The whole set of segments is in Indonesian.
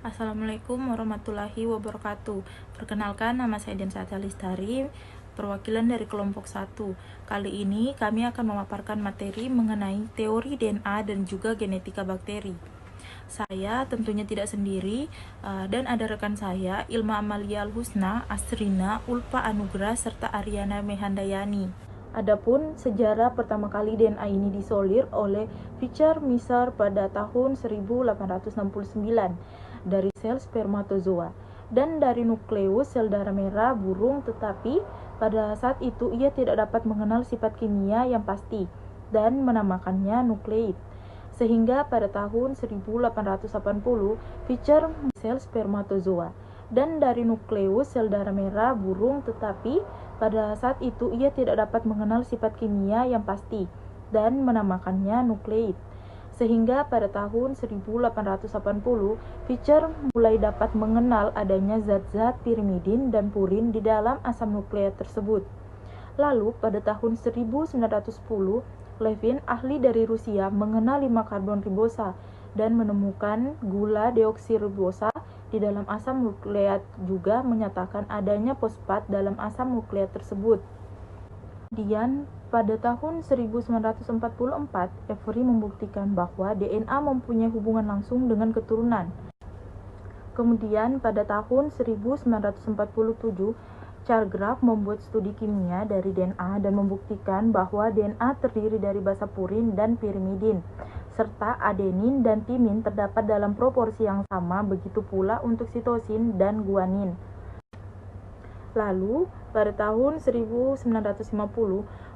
Assalamualaikum warahmatullahi wabarakatuh. Perkenalkan, nama saya Diansyah Lestari, perwakilan dari kelompok 1. Kali ini kami akan memaparkan materi mengenai teori DNA dan juga genetika bakteri. Saya tentunya tidak sendiri, dan ada rekan saya, Ilma Amalia Al-Husna, Asrina, Ulfa Anugrah, serta Aryana Mehandayani. Adapun sejarah pertama kali DNA ini disolir oleh Richard Misar pada tahun 1869 dari sel spermatozoa dan dari nukleus sel darah merah burung, tetapi pada saat itu ia tidak dapat mengenal sifat kimia yang pasti dan menamakannya nukleid. Sehingga pada tahun 1880 Fischer sel spermatozoa dan dari nukleus sel darah merah burung, tetapi pada saat itu ia tidak dapat mengenal sifat kimia yang pasti dan menamakannya nukleid. Sehingga pada tahun 1880 Fischer mulai dapat mengenal adanya zat-zat pirimidin dan purin di dalam asam nukleat tersebut. Lalu pada tahun 1910 Levin, ahli dari Rusia, mengenal 5 karbon ribosa dan menemukan gula deoksiribosa di dalam asam nukleat, juga menyatakan adanya fosfat dalam asam nukleat tersebut. Kemudian pada tahun 1944 Avery membuktikan bahwa DNA mempunyai hubungan langsung dengan keturunan. Kemudian pada tahun 1947 Charles Graf membuat studi kimia dari DNA dan membuktikan bahwa DNA terdiri dari basa purin dan pirimidin, serta adenin dan timin terdapat dalam proporsi yang sama, begitu pula untuk sitosin dan guanin. Lalu, pada tahun 1950,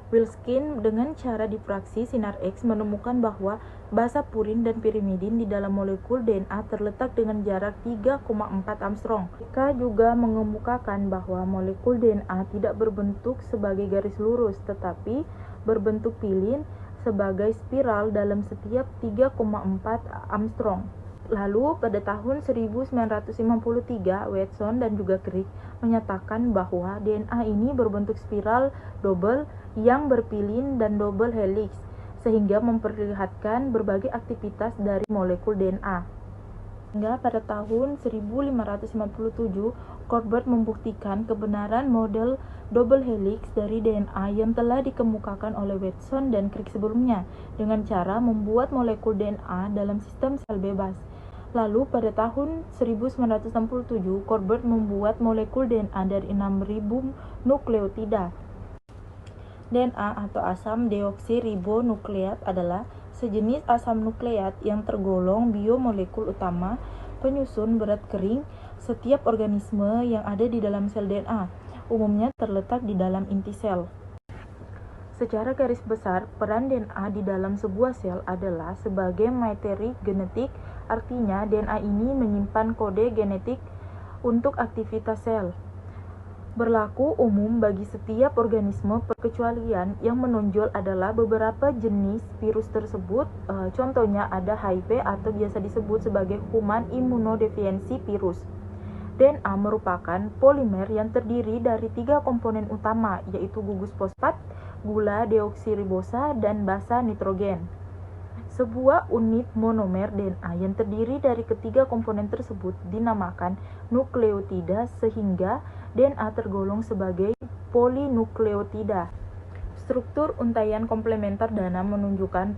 Wilson dengan cara difraksi sinar X menemukan bahwa basa purin dan pirimidin di dalam molekul DNA terletak dengan jarak 3,4 Armstrong. Mereka juga mengemukakan bahwa molekul DNA tidak berbentuk sebagai garis lurus, tetapi berbentuk pilin sebagai spiral dalam setiap 3,4 Armstrong. Lalu pada tahun 1953, Watson dan juga Crick menyatakan bahwa DNA ini berbentuk spiral double yang berpilin dan double helix, sehingga memperlihatkan berbagai aktivitas dari molekul DNA. Hingga pada tahun 1557, Corbett membuktikan kebenaran model double helix dari DNA yang telah dikemukakan oleh Watson dan Crick sebelumnya dengan cara membuat molekul DNA dalam sistem sel bebas. Lalu pada tahun 1967, Corbett membuat molekul DNA dari 6.000 nukleotida. DNA atau asam deoksiribonukleat adalah sejenis asam nukleat yang tergolong biomolekul utama penyusun berat kering setiap organisme yang ada di dalam sel DNA, umumnya terletak di dalam inti sel. Secara garis besar, peran DNA di dalam sebuah sel adalah sebagai materi genetik, artinya DNA ini menyimpan kode genetik untuk aktivitas sel. Berlaku umum bagi setiap organisme, perkecualian yang menonjol adalah beberapa jenis virus tersebut. Contohnya ada HIV atau biasa disebut sebagai human immunodeficiency virus. DNA merupakan polimer yang terdiri dari 3 komponen utama, yaitu gugus fosfat, gula deoksiribosa, dan basa nitrogen. Sebuah unit monomer DNA yang terdiri dari ketiga komponen tersebut dinamakan nukleotida, sehingga DNA tergolong sebagai polinukleotida. Struktur untaian komplementer DNA menunjukkan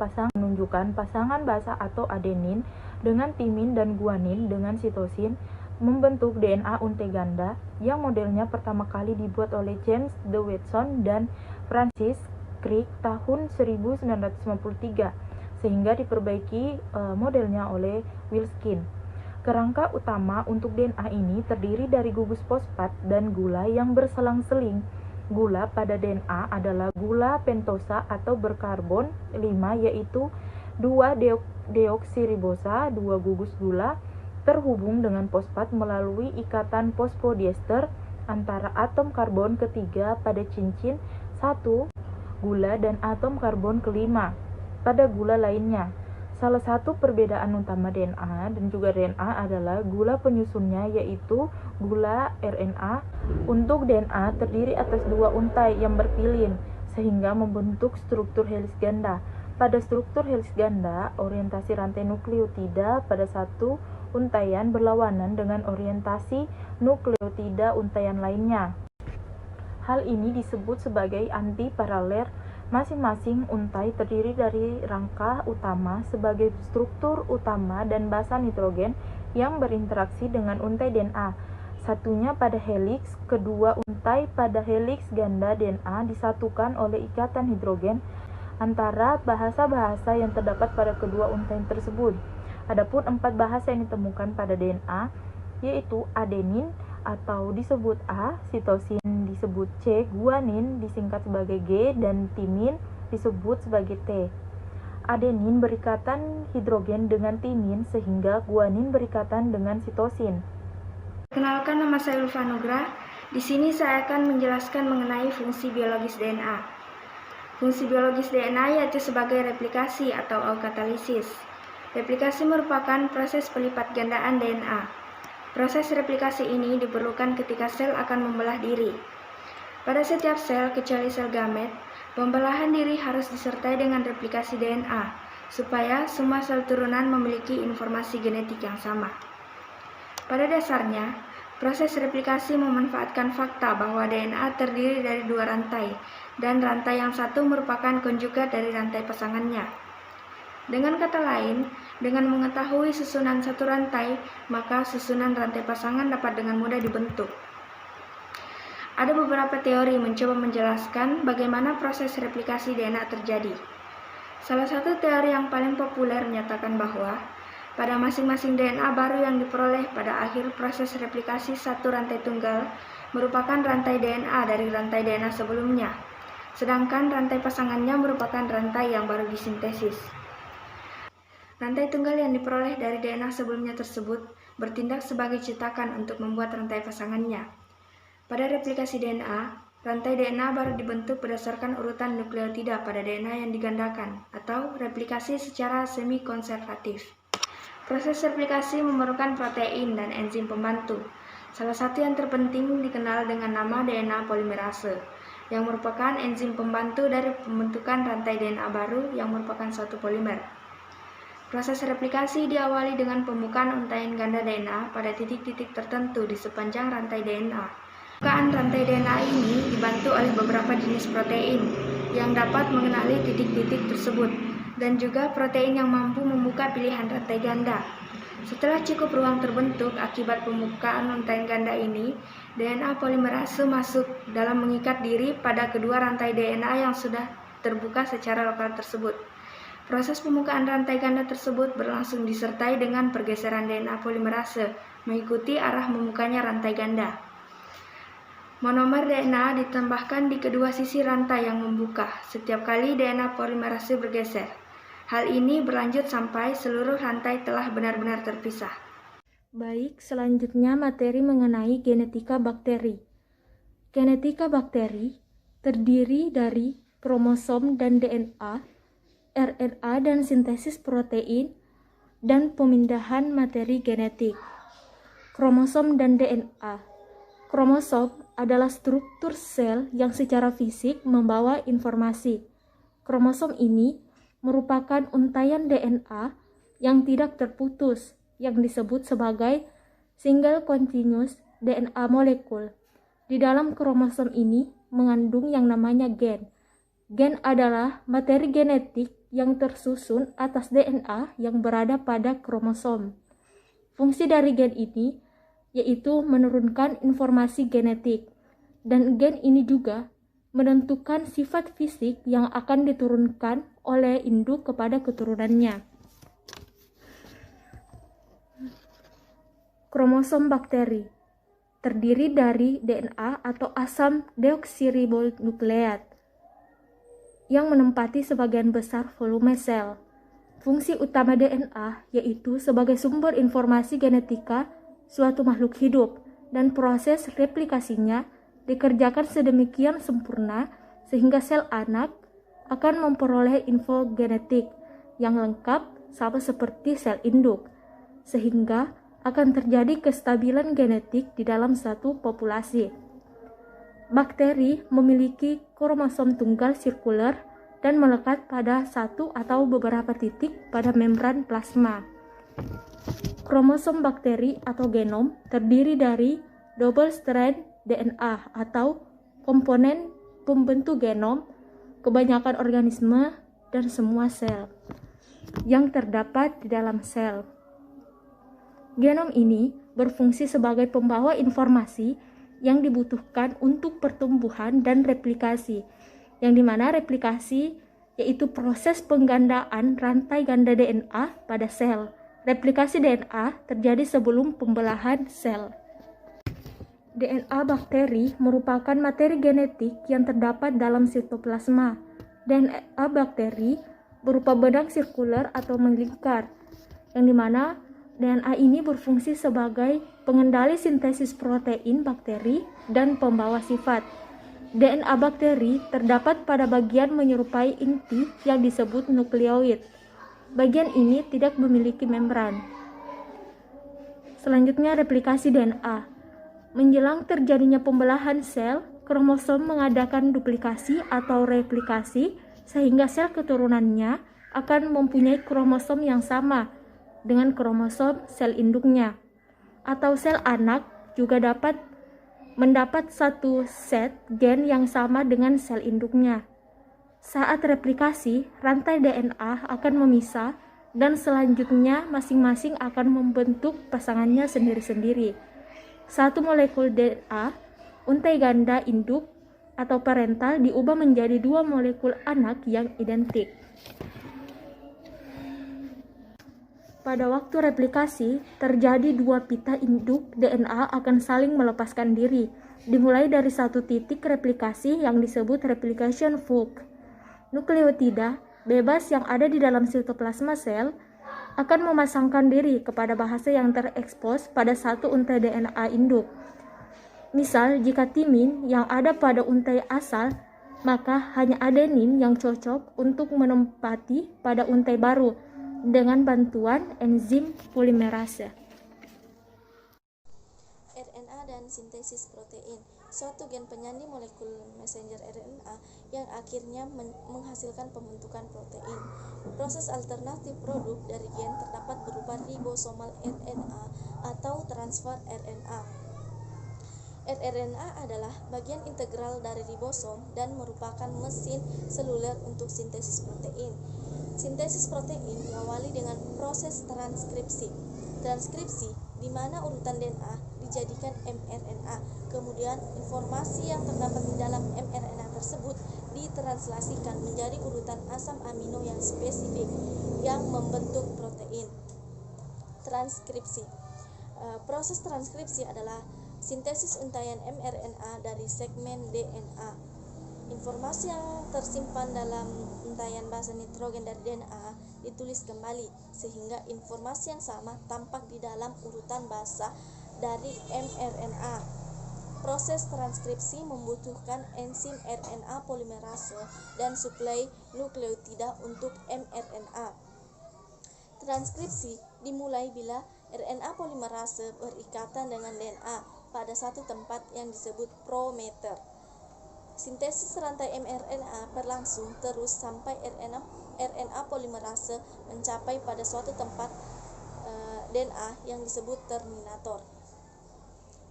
pasangan basa atau adenin dengan timin dan guanin dengan sitosin membentuk DNA untai ganda yang modelnya pertama kali dibuat oleh James D. Watson dan Francis Crick tahun 1953, sehingga diperbaiki modelnya oleh Wilson. Kerangka utama untuk DNA ini terdiri dari gugus fosfat dan gula yang berselang-seling. Gula pada DNA adalah gula pentosa atau berkarbon 5, yaitu 2 deoksiribosa, 2 gugus gula, terhubung dengan fosfat melalui ikatan fosfodiester antara atom karbon ketiga pada cincin 1 gula dan atom karbon kelima pada gula lainnya. Salah satu perbedaan utama DNA dan juga RNA adalah gula penyusunnya, yaitu gula RNA untuk DNA terdiri atas 2 untai yang berpilin sehingga membentuk struktur heliks ganda. Pada struktur heliks ganda, orientasi rantai nukleotida pada satu untaian berlawanan dengan orientasi nukleotida untaian lainnya. Hal ini disebut sebagai anti-paralel. Masing-masing untai terdiri dari rangka utama sebagai struktur utama dan basa nitrogen yang berinteraksi dengan untai DNA. Satunya pada heliks, kedua untai pada heliks ganda DNA disatukan oleh ikatan hidrogen antara bahasa-bahasa yang terdapat pada kedua untai tersebut. Adapun 4 bahasa yang ditemukan pada DNA yaitu adenin atau disebut A, sitosin disebut C, guanin disingkat sebagai G, dan timin disebut sebagai T. Adenin berikatan hidrogen dengan timin sehingga guanin berikatan dengan sitosin. Perkenalkan, nama saya Ulfa Nugra. Di sini saya akan menjelaskan mengenai fungsi biologis DNA. Fungsi biologis DNA yaitu sebagai replikasi atau aukatalisis. Replikasi merupakan proses pelipat gandaan DNA. Proses replikasi ini diperlukan ketika sel akan membelah diri. Pada setiap sel, kecuali sel gamet, pembelahan diri harus disertai dengan replikasi DNA, supaya semua sel turunan memiliki informasi genetik yang sama. Pada dasarnya, proses replikasi memanfaatkan fakta bahwa DNA terdiri dari 2 rantai, dan rantai yang satu merupakan konjugat dari rantai pasangannya. Dengan kata lain, dengan mengetahui susunan satu rantai, maka susunan rantai pasangan dapat dengan mudah dibentuk. Ada beberapa teori mencoba menjelaskan bagaimana proses replikasi DNA terjadi. Salah satu teori yang paling populer menyatakan bahwa pada masing-masing DNA baru yang diperoleh pada akhir proses replikasi satu rantai tunggal merupakan rantai DNA dari rantai DNA sebelumnya, sedangkan rantai pasangannya merupakan rantai yang baru disintesis. Rantai tunggal yang diperoleh dari DNA sebelumnya tersebut bertindak sebagai cetakan untuk membuat rantai pasangannya. Pada replikasi DNA, rantai DNA baru dibentuk berdasarkan urutan nukleotida pada DNA yang digandakan, atau replikasi secara semi-konservatif. Proses replikasi memerlukan protein dan enzim pembantu. Salah satu yang terpenting dikenal dengan nama DNA polimerase, yang merupakan enzim pembantu dari pembentukan rantai DNA baru yang merupakan suatu polimer. Proses replikasi diawali dengan pembukaan untaian ganda DNA pada titik-titik tertentu di sepanjang rantai DNA. Pembukaan rantai DNA ini dibantu oleh beberapa jenis protein yang dapat mengenali titik-titik tersebut, dan juga protein yang mampu membuka pilihan rantai ganda. Setelah cukup ruang terbentuk akibat pembukaan untaian ganda ini, DNA polimerase masuk dalam mengikat diri pada kedua rantai DNA yang sudah terbuka secara lokal tersebut. Proses pembukaan rantai ganda tersebut berlangsung disertai dengan pergeseran DNA polimerase mengikuti arah membukanya rantai ganda. Monomer DNA ditambahkan di kedua sisi rantai yang membuka setiap kali DNA polimerase bergeser. Hal ini berlanjut sampai seluruh rantai telah benar-benar terpisah. Baik, selanjutnya materi mengenai genetika bakteri. Genetika bakteri terdiri dari kromosom dan DNA, RNA dan sintesis protein, dan pemindahan materi genetik. Kromosom dan DNA. Kromosom adalah struktur sel yang secara fisik membawa informasi. Kromosom ini merupakan untaian DNA yang tidak terputus, yang disebut sebagai single continuous DNA molekul. Di dalam kromosom ini mengandung yang namanya gen. Gen adalah materi genetik yang tersusun atas DNA yang berada pada kromosom. Fungsi dari gen ini yaitu menurunkan informasi genetik, dan gen ini juga menentukan sifat fisik yang akan diturunkan oleh induk kepada keturunannya. Kromosom bakteri terdiri dari DNA atau asam deoksiribonukleat yang menempati sebagian besar volume sel. Fungsi utama DNA yaitu sebagai sumber informasi genetika suatu makhluk hidup, dan proses replikasinya dikerjakan sedemikian sempurna sehingga sel anak akan memperoleh info genetik yang lengkap sama seperti sel induk, sehingga akan terjadi kestabilan genetik di dalam satu populasi. Bakteri memiliki kromosom tunggal sirkuler dan melekat pada satu atau beberapa titik pada membran plasma. Kromosom bakteri atau genom terdiri dari double strand DNA atau komponen pembentuk genom kebanyakan organisme dan semua sel yang terdapat di dalam sel. Genom ini berfungsi sebagai pembawa informasi yang dibutuhkan untuk pertumbuhan dan replikasi, yang dimana replikasi yaitu proses penggandaan rantai ganda DNA pada sel. Replikasi DNA terjadi sebelum pembelahan sel. DNA bakteri merupakan materi genetik yang terdapat dalam sitoplasma. DNA bakteri berupa benang sirkuler atau melingkar, yang dimana DNA ini berfungsi sebagai pengendali sintesis protein bakteri dan pembawa sifat. DNA bakteri terdapat pada bagian menyerupai inti yang disebut nukleoid. Bagian ini tidak memiliki membran. Selanjutnya, replikasi DNA. Menjelang terjadinya pembelahan sel, kromosom mengadakan duplikasi atau replikasi sehingga sel keturunannya akan mempunyai kromosom yang sama dengan kromosom sel induknya. Atau sel anak juga dapat mendapat satu set gen yang sama dengan sel induknya. Saat replikasi, rantai DNA akan memisah dan selanjutnya masing-masing akan membentuk pasangannya sendiri-sendiri. Satu molekul DNA, untai ganda induk atau parental diubah menjadi dua molekul anak yang identik. Pada waktu replikasi, terjadi dua pita induk DNA akan saling melepaskan diri, dimulai dari satu titik replikasi yang disebut replication fork. Nukleotida bebas yang ada di dalam sitoplasma sel akan memasangkan diri kepada bahasa yang terekspos pada satu untai DNA induk. Misal, jika timin yang ada pada untai asal, maka hanya adenin yang cocok untuk menempati pada untai baru dengan bantuan enzim polimerase. RNA dan sintesis protein, suatu gen penyandi molekul messenger RNA yang akhirnya menghasilkan pembentukan protein. Proses alternatif produk dari gen terdapat berupa ribosomal RNA atau transfer RNA. rRNA adalah bagian integral dari ribosom dan merupakan mesin seluler untuk sintesis protein. Sintesis protein diawali dengan proses transkripsi. Transkripsi di mana urutan DNA dijadikan mRNA. Kemudian informasi yang terdapat di dalam mRNA tersebut ditranslasikan menjadi urutan asam amino yang spesifik yang membentuk protein. Transkripsi. Proses transkripsi adalah sintesis untaian mRNA dari segmen DNA. Informasi yang tersimpan dalam untaian basa nitrogen dari DNA ditulis kembali sehingga informasi yang sama tampak di dalam urutan basa dari mRNA. Proses transkripsi membutuhkan enzim RNA polimerase dan suplai nukleotida untuk mRNA. Transkripsi dimulai bila RNA polimerase berikatan dengan DNA pada satu tempat yang disebut promoter. Sintesis rantai mRNA berlangsung terus sampai RNA polimerase mencapai pada suatu tempat DNA yang disebut terminator.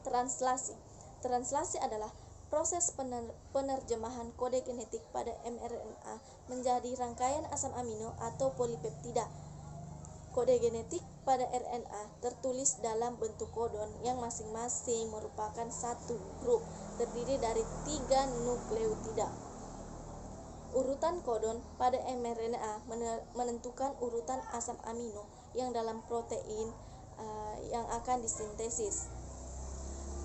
Translasi. Translasi adalah proses penerjemahan kode genetik pada mRNA menjadi rangkaian asam amino atau polipeptida. Kode genetik pada RNA tertulis dalam bentuk kodon yang masing-masing merupakan satu grup terdiri dari 3 nukleotida. Urutan kodon pada mRNA menentukan urutan asam amino yang dalam protein yang akan disintesis.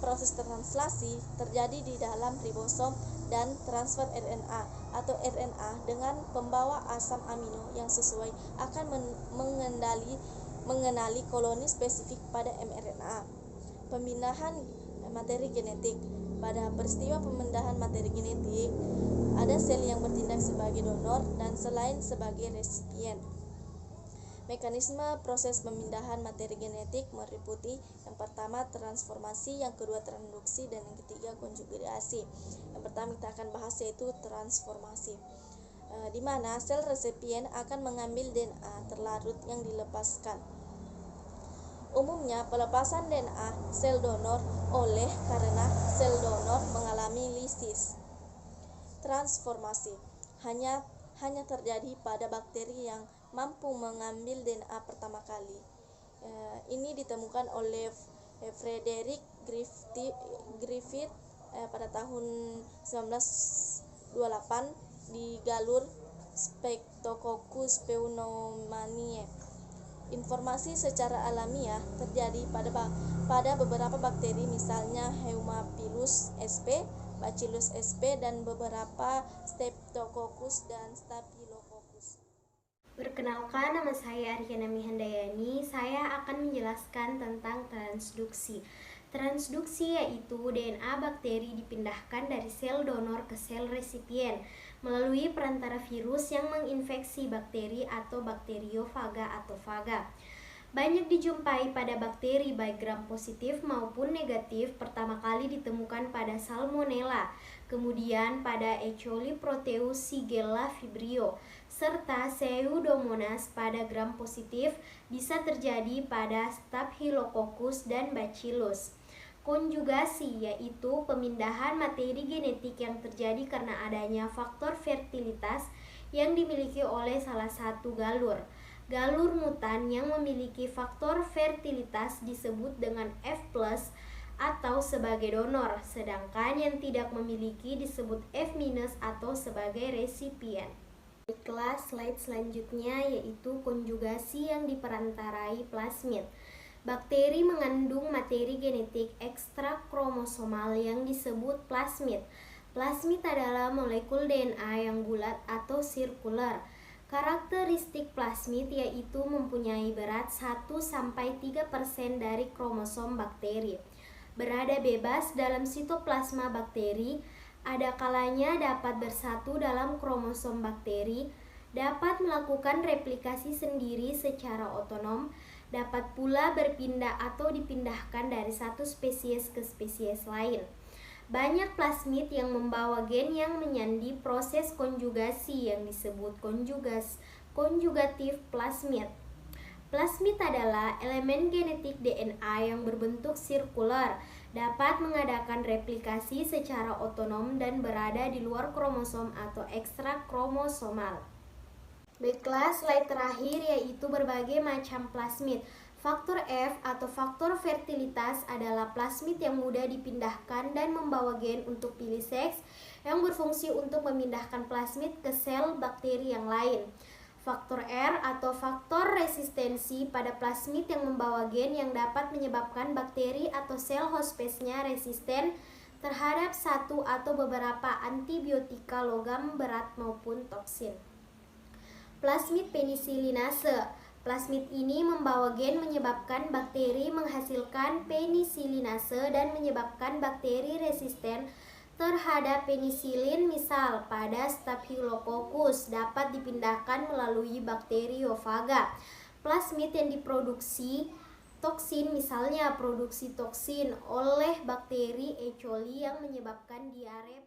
Proses translasi terjadi di dalam ribosom dan transfer RNA atau RNA dengan pembawa asam amino yang sesuai akan mengenali koloni spesifik pada mRNA. Pemindahan materi genetik. Pada peristiwa pemindahan materi genetik, ada sel yang bertindak sebagai donor dan selain sebagai resipien. Mekanisme proses pemindahan materi genetik meliputi yang pertama transformasi, yang kedua transduksi, dan yang ketiga konjugasi. Yang pertama kita akan bahas yaitu transformasi. di mana sel resipien akan mengambil DNA terlarut yang dilepaskan. Umumnya, pelepasan DNA sel donor oleh karena sel donor mengalami lisis. Transformasi hanya terjadi pada bakteri yang mampu mengambil DNA pertama kali. Ini ditemukan oleh Frederick Griffith pada tahun 1928 di galur Streptococcus pneumoniae. Informasi secara alamiah terjadi pada beberapa bakteri, misalnya Haemophilus sp, Bacillus sp, dan beberapa Streptococcus dan Staphylococcus. Perkenalkan, nama saya Aryana Mihandayani. Saya akan menjelaskan tentang transduksi. Transduksi yaitu DNA bakteri dipindahkan dari sel donor ke sel resipien melalui perantara virus yang menginfeksi bakteri atau bakteriofaga atau faga. Banyak dijumpai pada bakteri baik gram positif maupun negatif. Pertama kali ditemukan pada Salmonella, kemudian pada E. coli Proteus Shigella vibrio, serta Pseudomonas pada gram positif, bisa terjadi pada Staphylococcus dan Bacillus. Konjugasi yaitu pemindahan materi genetik yang terjadi karena adanya faktor fertilitas yang dimiliki oleh salah satu galur. Galur mutan yang memiliki faktor fertilitas disebut dengan F+ atau sebagai donor, sedangkan yang tidak memiliki disebut F- atau sebagai resipien. Baiklah, slide selanjutnya yaitu konjugasi yang diperantarai plasmid. Bakteri mengandung materi genetik ekstra kromosomal yang disebut plasmid. Plasmid adalah molekul DNA yang bulat atau sirkular. Karakteristik plasmid yaitu mempunyai berat 1-3% dari kromosom bakteri. Berada bebas dalam sitoplasma bakteri, ada kalanya dapat bersatu dalam kromosom bakteri, dapat melakukan replikasi sendiri secara otonom, dapat pula berpindah atau dipindahkan dari satu spesies ke spesies lain. Banyak plasmid yang membawa gen yang menyandi proses konjugasi yang disebut konjugatif plasmid. Plasmid adalah elemen genetik DNA yang berbentuk sirkular, dapat mengadakan replikasi secara otonom dan berada di luar kromosom atau ekstra kromosomal. Baiklah, slide terakhir yaitu berbagai macam plasmid. Faktor F atau faktor fertilitas adalah plasmid yang mudah dipindahkan dan membawa gen untuk pilih seks yang berfungsi untuk memindahkan plasmid ke sel bakteri yang lain. Faktor R atau faktor resistensi pada plasmid yang membawa gen yang dapat menyebabkan bakteri atau sel hospesnya resisten terhadap satu atau beberapa antibiotika logam berat maupun toksin. Plasmid penisilinase. Plasmid ini membawa gen menyebabkan bakteri menghasilkan penisilinase dan menyebabkan bakteri resisten terhadap penisilin. Misal pada Staphylococcus dapat dipindahkan melalui bakteriofaga. Plasmid yang diproduksi toksin, misalnya produksi toksin oleh bakteri E. coli yang menyebabkan diare.